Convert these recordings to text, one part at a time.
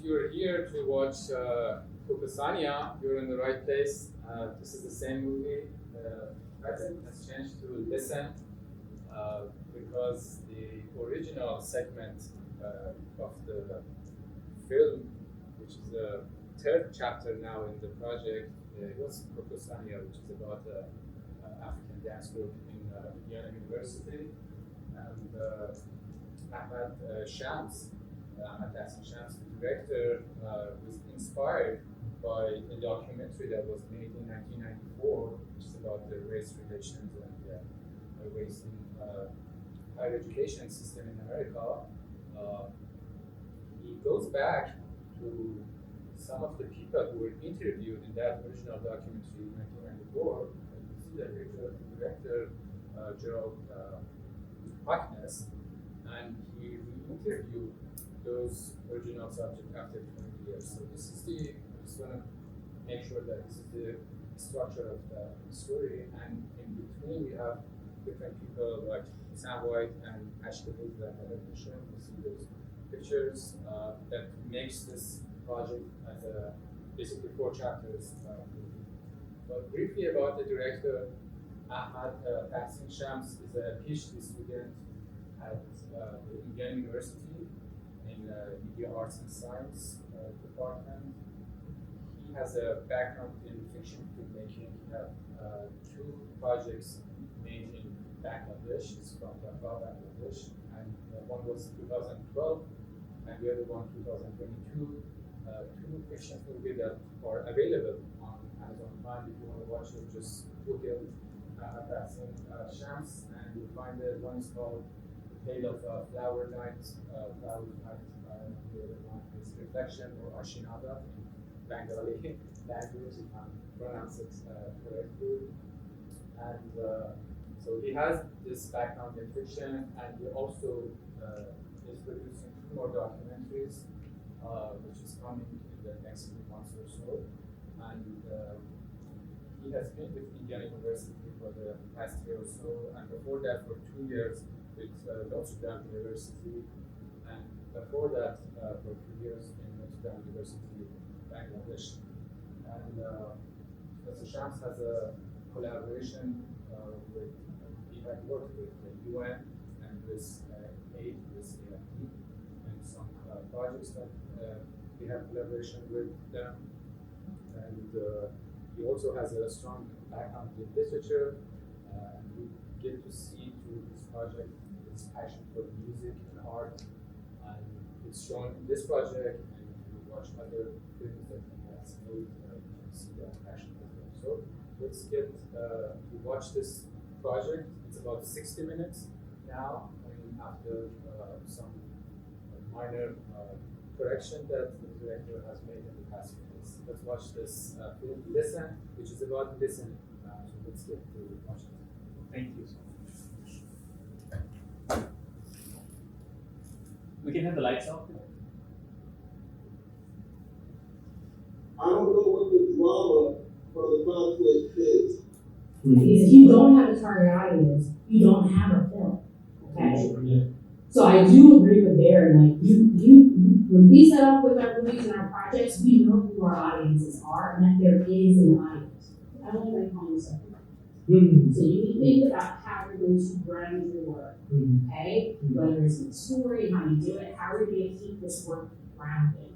you're here to watch Kukasania, you're in the right place. This is the same movie. The title has changed to Listen because the original segment of the film, which is the third chapter now in the project, was Kukasania, which is about an African dance group in Indiana University. And Ahmed Shams, Tahsin, the director, was inspired by a documentary that was made in 1994, which is about the race relations and race in higher education system in America. He goes back to some of the people who were interviewed in that original documentary in 1994. You see the picture of the director, Gerald Harkness, and he interviewed those original subjects after 20 years. So this is I just want to make sure that this is the structure of the story, and in between we have different people like Sam White and Ashtabuz that I mentioned. You see those pictures that makes this project as basically 4 chapters. But briefly about the director, Ahmed Tahsin Shams is a PhD student at the Indiana University in Media Arts and Science department. He has a background in fiction filmmaking. He had 2 projects made in Bangladesh. He's from Dhaka, Bangladesh, and one was 2012, and the other one 2022. 2 fiction movies that are available on Amazon Prime. If you want to watch it, just Google Tahsin Shams, and you'll find it. One is called The Tale of Flower Night, and the other one is Reflection or Ashinada in Bengali language, if I pronounce it correctly. And so he has this background in fiction, and he also is producing 2 more documentaries, which is coming in the next few months or so. And he has been with Indiana University for the past year or so, and before that for 2 years with Notre Dame University, and before that for 2 years in Notre Dame University, Bangladesh. And Mr. Shams has a collaboration with, he had worked with the UN and with AID, with AID, and some projects that we have collaboration with them. And he also has a strong background in literature, and we get to see through this project his passion for music and art, and it's shown in this project, and if you watch other films that he has made, you can see that passion as well. So let's get to watch this project. It's about 60 minutes now, after some minor correction that the director has made in the past few days. Let's watch this film, Listen, which is about listening. So let's get to watch it. Thank you so much. We can have the lights off. I don't know what the drama for the conflict is. Because if you don't have a target audience, you don't have a film. Okay? Yeah. So I do agree with Darren. Like when we set up with our movies and our projects, we know who our audiences are and that there is an audience. I don't like concept. So you can think about how you're going to brand your work. Okay? Whether it's the story, how you do it, how are you going to keep this work grounded?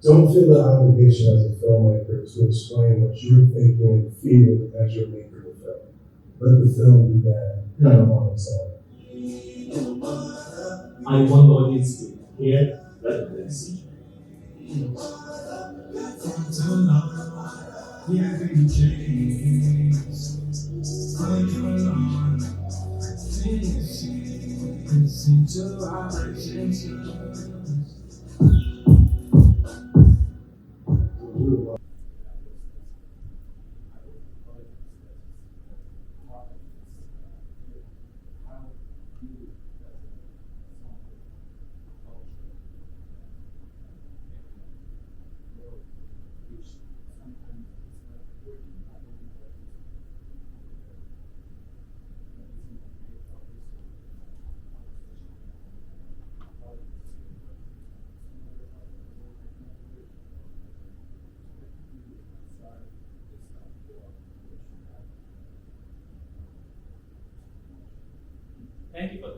Don't feel the obligation as a filmmaker to explain what you're thinking and feeling as you're making the film. Let the film do that kind of on its own. I want the audience to hear rather than see.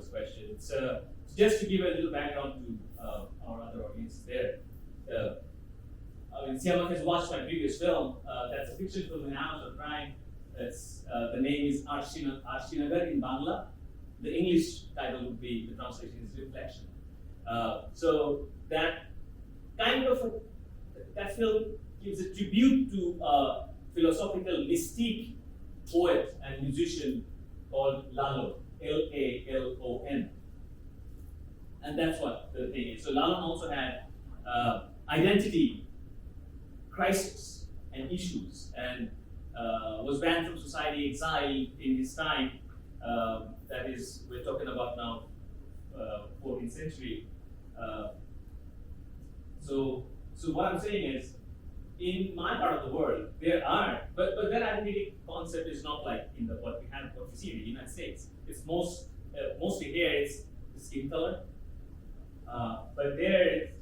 this question. It's just to give a little background to our other audience there. Siamak has watched my previous film. That's a fiction film in Amazon Prime. It's the name is Arshinagar in Bangla. The English title would be, the translation is Reflection. So that kind of that film gives a tribute to a philosophical mystique poet and musician called Lalo, Lalon. And that's what the thing is. So Lalon also had identity crisis and issues, and was banned from society, exiled in his time. That is, we're talking about now 14th century. So what I'm saying is, in my part of the world, there are, but that identity concept is not like in the what we see in the United States. It's mostly here it's the skin color, but there it's,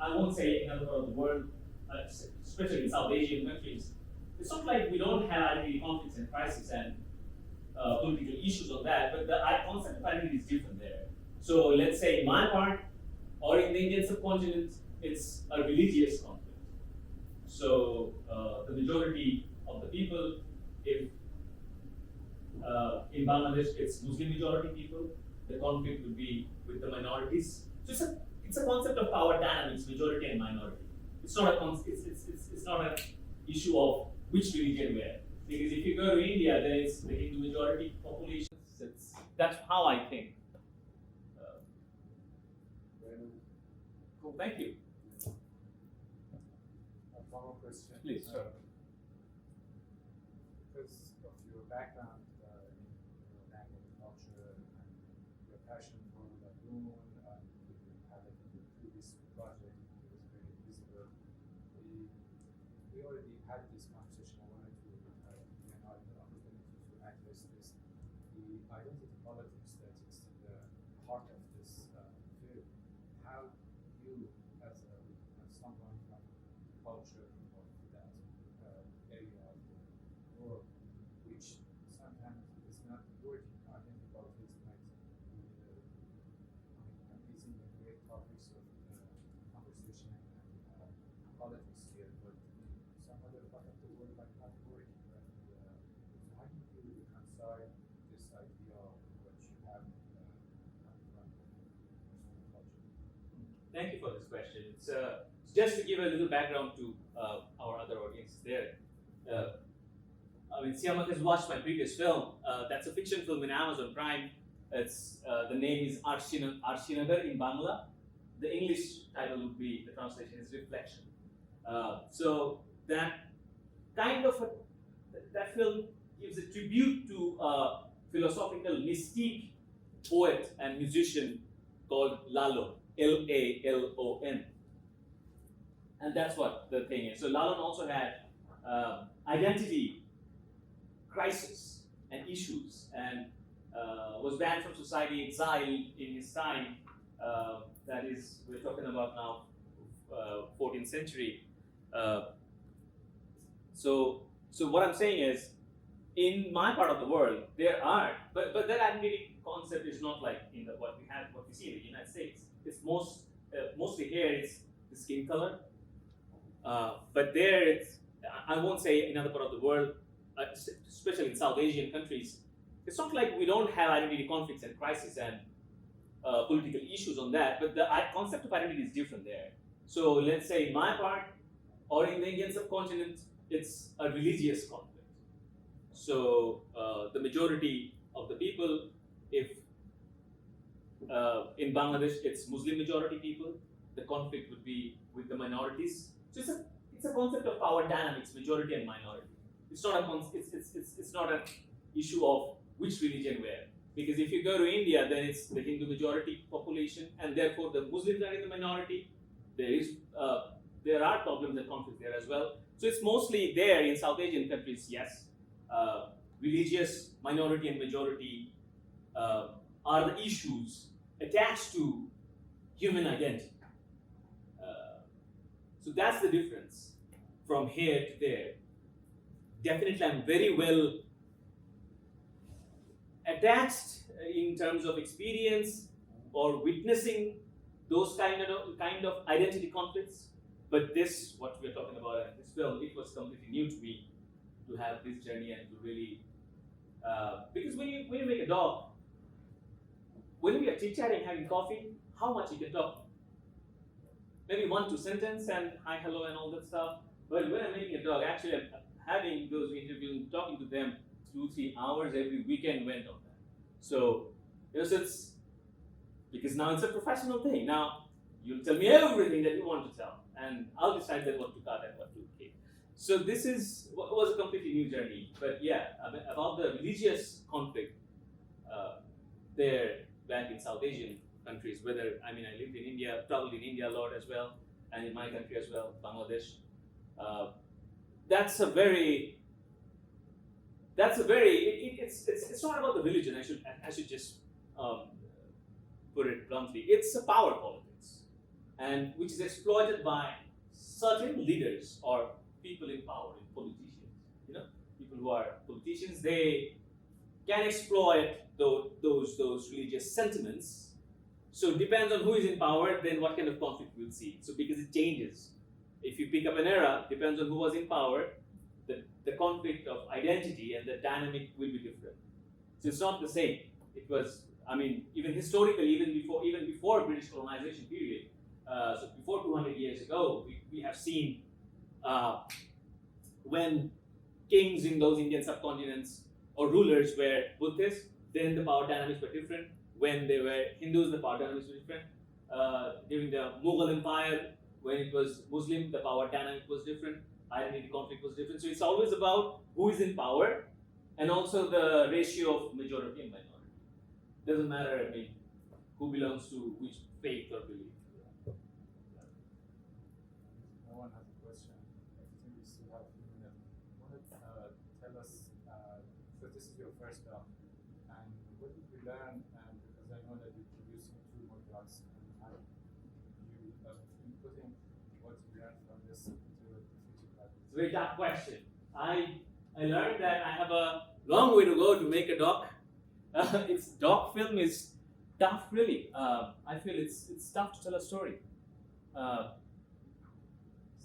I won't say in other part of the world, especially in South Asian countries. It's not like we don't have identity conflicts and crises and political issues on that, but the concept of identity is different there. So let's say in my part, or in the Indian subcontinent, it's a religious conflict. So the majority of the people, if in Bangladesh it's Muslim majority people, the conflict would be with the minorities. So it's a concept of power dynamics, majority and minority. It's not it's not an issue of which religion where. Because if you go to India, then it's the Hindu majority population. That's how I think. Cool, thank you. One more question. Please. Because of your background in language, culture, and your passion for Lagoon, and you had it in the previous project, it was very visible. We already had this conversation. I wanted to give an opportunity to address this. The identity politics that is the heart of this field. How you, as someone from culture or that area of the world, which sometimes is not working. Identity politics might be amazing and great topics of conversation and politics here, but in some other part of the world might not work. And, so how do you reconcile this idea of what you have come from personal culture? Thank you for this question. It's just to give a little background to our other audience there. Siamak has watched my previous film. That's a fiction film in Amazon Prime. It's the name is Arshinagar in Bangla. The English title would be, the translation is Reflection. So that kind of that film gives a tribute to a philosophical mystique poet and musician called Lalon, Lalon. And that's what the thing is. So Lalon also had identity crisis and issues, and was banned from society, exiled in his time. That is, we're talking about now 14th century. So what I'm saying is, in my part of the world, there are, but that identity concept is not like in the what we see in the United States. It's mostly here it's the skin color, but there it's, I won't say in other part of the world, especially in South Asian countries, it's not like we don't have identity conflicts and crises and political issues on that, but the concept of identity is different there. So let's say in my part, or in the Indian subcontinent, it's a religious conflict. So the majority of the people, if in Bangladesh it's Muslim majority people, the conflict would be with the minorities. So it's a concept of power dynamics, majority and minority. It's not it's not an issue of which religion where. Because if you go to India, then it's the Hindu majority population, and therefore the Muslims are in the minority. There are problems and conflicts there as well. So it's mostly there in South Asian countries, yes. Religious minority and majority are the issues attached to human identity. So that's the difference from here to there. Definitely, I'm very well attached in terms of experience or witnessing those kind of identity conflicts. But this, what we're talking about in this film, it was completely new to me to have this journey and to really, because when you make a dog, when we are chit-chatting, having coffee, how much you can talk? Maybe 1-2 sentences and hi, hello, and all that stuff. But when I'm making a dog, actually, I'm having those interviews, talking to them 2-3 hours every weekend went on that. So, so it's because now it's a professional thing. Now you'll tell me everything that you want to tell, and I'll decide then what to cut and what to keep. So this was a completely new journey. But yeah, about the religious conflict there back in South Asian countries, I lived in India, traveled in India a lot as well, and in my country as well, Bangladesh. It's not about the religion. I should just put it bluntly. It's a power politics, and which is exploited by certain leaders or people in power, politicians. People who are politicians, they can exploit those religious sentiments. So it depends on who is in power, then what kind of conflict we'll see. So because it changes. If you pick up an era, depends on who was in power, the conflict of identity and the dynamic will be different. So it's not the same. It was, even historically, even before British colonization period, so before 200 years ago, we have seen when kings in those Indian subcontinents or rulers were Buddhists, then the power dynamics were different. When they were Hindus, the power dynamics were different. During the Mughal Empire, when it was Muslim, the power dynamic was different. Identity conflict was different. So it's always about who is in power and also the ratio of majority and minority. Doesn't matter, who belongs to which faith or belief. No one has a question. I think we still have a few minutes. Want to tell us, so this is your first film, and what did you learn? And because I know that you're producing 2 more drugs, and how you been putting what you learned from this into the future projects? It's a very tough question. I learned that I have a long way to go to make a doc. Doc film is tough, really. I feel it's tough to tell a story.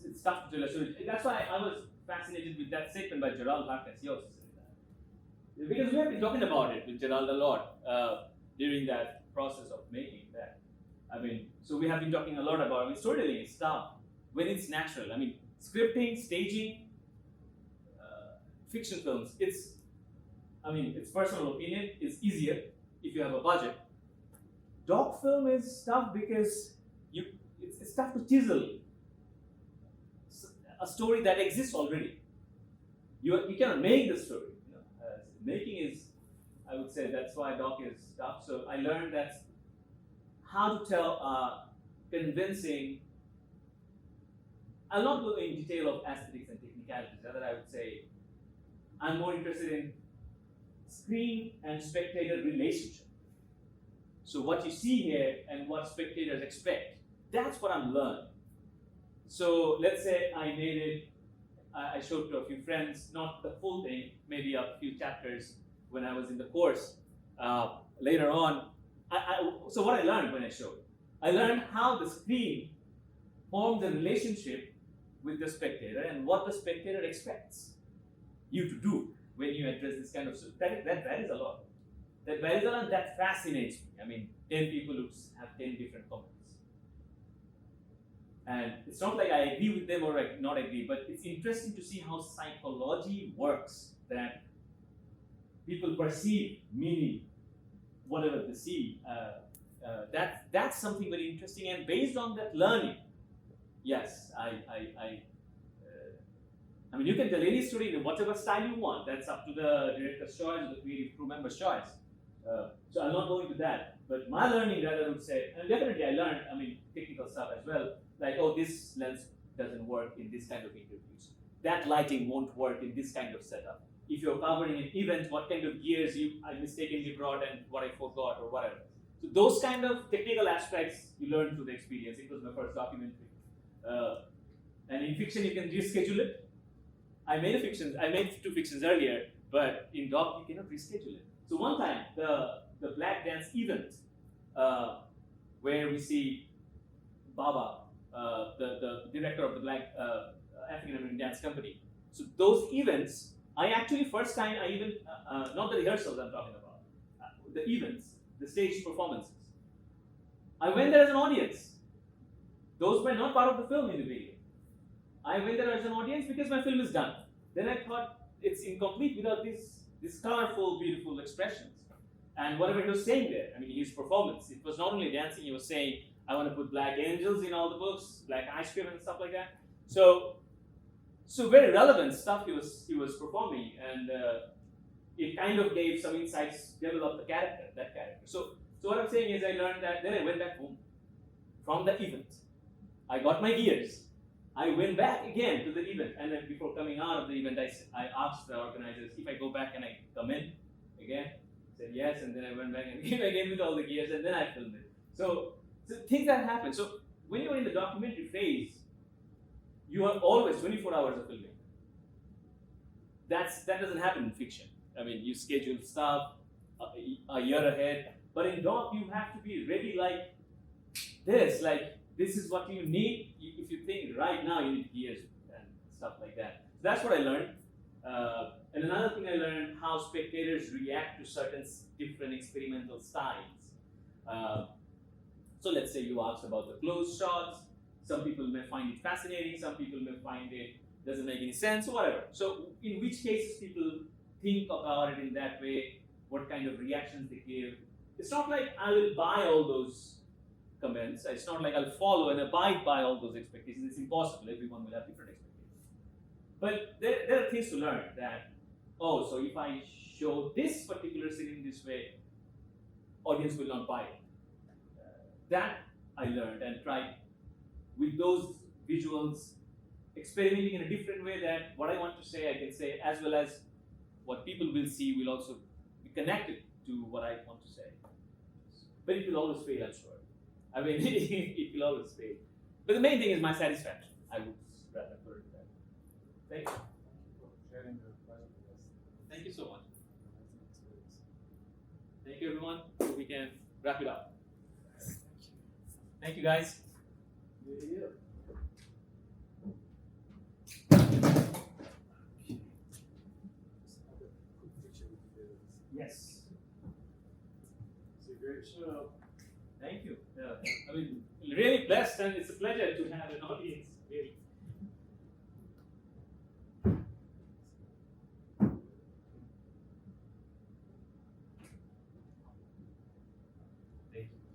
It's tough to tell a story. That's why I was fascinated with that statement by Gerald Harkness. He also said that. Because we have been talking about it with Gerald a lot during that process of making that. So we have been talking a lot about storytelling is tough when it's natural. Scripting, staging, fiction films, it's personal opinion, it's easier if you have a budget. Doc film is tough because it's tough to chisel a story that exists already. You cannot make the story. Making is, I would say, that's why doc is tough. So I learned that how to tell a convincing. I'll not go in detail of aesthetics and technicalities. Rather, I would say I'm more interested in screen and spectator relationship. So what you see here and what spectators expect, that's what I'm learning. So let's say I made it, I showed to a few friends, not the full thing, maybe a few chapters when I was in the course. Later on, so what I learned when I showed, I learned how the screen forms a relationship with the spectator and what the spectator expects you to do when you address this kind of stuff. That varies a lot. That varies a lot. That fascinates me. 10 people who have 10 different comments. And it's not like I agree with them or not agree, but it's interesting to see how psychology works, that people perceive meaning, whatever they see. That's something very interesting, and based on that learning, yes, you can tell any story in whatever style you want. That's up to the director's choice or the creative crew member's choice. So I'm not going to that. But my learning, rather, would say, and definitely I learned, technical stuff as well. Like, this lens doesn't work in this kind of interviews. That lighting won't work in this kind of setup. If you're covering an event, what kind of gears I mistakenly brought and what I forgot or whatever. So those kind of technical aspects you learn through the experience. It was my first documentary. And in fiction, you can reschedule it. I made 2 fictions earlier, but in doc, you cannot reschedule it. So one time, the the black dance event, where we see Baba, the director of the Black African American Dance Company. So those events, I actually first time I even not the rehearsals I'm talking about, the events, the stage performances. I went there as an audience. Those were not part of the film in the video. I went there as an audience because my film is done. Then I thought it's incomplete without these colorful, beautiful expressions. And whatever he was saying there, I mean, his performance, it was not only dancing, he was saying, I want to put black angels in all the books, black ice cream and stuff like that. So very relevant stuff he was performing, and it kind of gave some insights, developed that character. So what I'm saying is I learned that, then I went back home from the event. I got my gears. I went back again to the event, and then before coming out of the event, I asked the organizers if I go back and I come in again. Said yes, and then I went back and came again with all the gears, and then I filmed it. So things that happen. So when you're in the documentary phase, you are always 24 hours of filming. That doesn't happen in fiction. I mean, you schedule stuff a year ahead, but in doc you have to be ready like this is what you need. If you think right now you need gears and stuff like that. So that's what I learned. And another thing I learned, how spectators react to certain different experimental styles. So let's say you asked about the close shots. Some people may find it fascinating, some people may find it doesn't make any sense, or whatever. So in which cases people think about it in that way, what kind of reactions they give. It's not like I will buy all those comments. It's not like I'll follow and abide by all those expectations. It's impossible. Everyone will have different expectations. But there are things to learn that, oh, so if I show this particular scene in this way, audience will not buy it. That I learned and tried with those visuals, experimenting in a different way, that what I want to say, I can say, as well as what people will see will also be connected to what I want to say. But it will always fail, I'm sure. I mean, it will always fail. But the main thing is my satisfaction. I would rather put it that. Thank you. For sharing your pleasure with us. Thank you so much. Amazing experience. Thank you, everyone. So we can wrap it up. Thank you, guys. Yeah. Yes. It's a great show. Thank you. Yeah. I mean, really blessed, and it's a pleasure to have an audience. Really. Thank you.